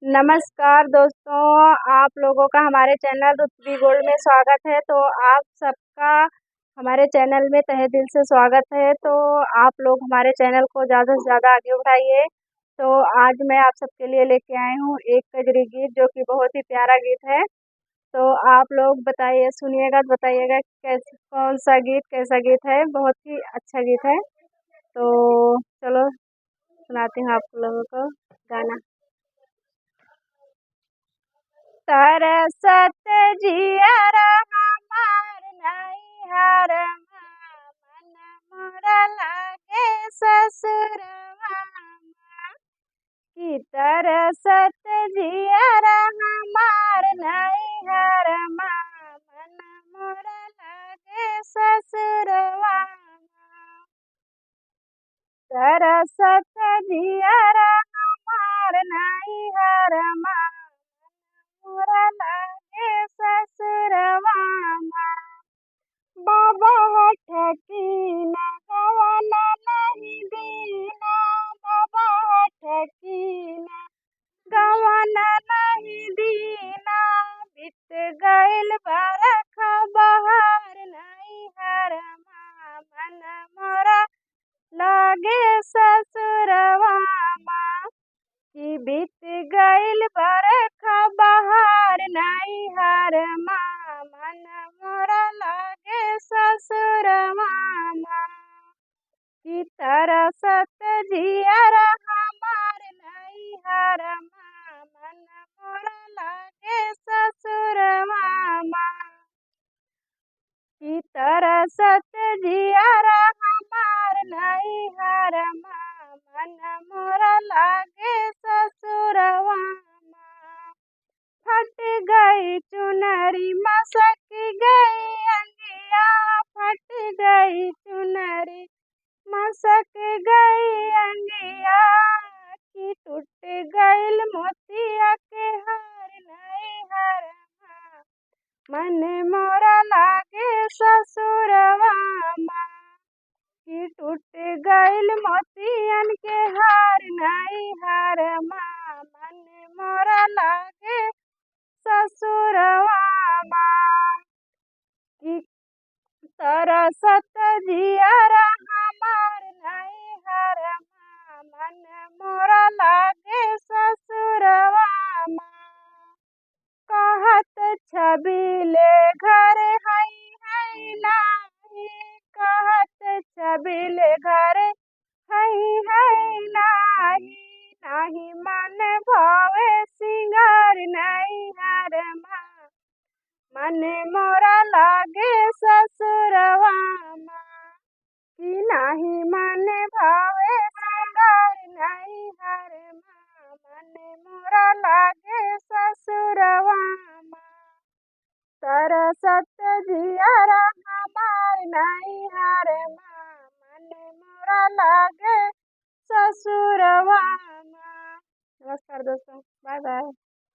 नमस्कार दोस्तों, आप लोगों का हमारे चैनल रुतबी गोल्ड में स्वागत है। तो आप सबका हमारे चैनल में तहे दिल से स्वागत है। तो आप लोग हमारे चैनल को ज़्यादा से ज़्यादा आगे बढ़ाइए। तो आज मैं आप सबके लिए लेके आई हूँ एक कजरी गीत जो कि बहुत ही प्यारा गीत है। तो आप लोग बताइए, सुनिएगा तो बताइएगा कैसे, कौन सा गीत कैसा गीत है। बहुत ही अच्छा गीत है। तो चलो सुनाती हूँ आप लोगों को गाना। तरसत जियरा हमार नैहर मन मोरा लागे ससुरवा की तरसत जियरा हमार नैहर मन मोरा लागे ससुरवा तरसत जियरा हमार नैहर मोरा लागे ससुरवा बाबा ठकीना गवाना नहीं दीना बाबा ठकीना गवाना नहीं दीना बीत गइल बरखा बहार नैहर मन मोरा लागे ससुरवा की बीत गइल बरखा बहार नैहर मन मोरा लागे ससुरवा की तरसत जियरा हमार नैहर मन मोरा लागे ससुरवा की तरसत जियरा हमार नैहर मन मोरा लागे ससुरवा फट गई चुनरी मसक गई अंगिया फट गई चुनरी मसक गई अंगिया की टूट गइल मोतिया के हार नैहर मन मोरा लागे ससुरवा की टूट गइल मोतियन के हार नैहर मन मोरा लागे ससुरवा की तरसत जियरा हमार नैहर मन मोरा लागे ससुरवा कहत छबिले घर हई नाही कहत छबिले घर हई नाही नाही मन भावे सिंगार नैहर मन मोरा लागे ससुरवा की नाही मन भावे सिंगार नैहर मन मोरा लागे ससुरवा तरसत जियरा हमार नैहर मन मोरा लागे ससुरवा। नमस्कार दोस्तों, बाय बाय।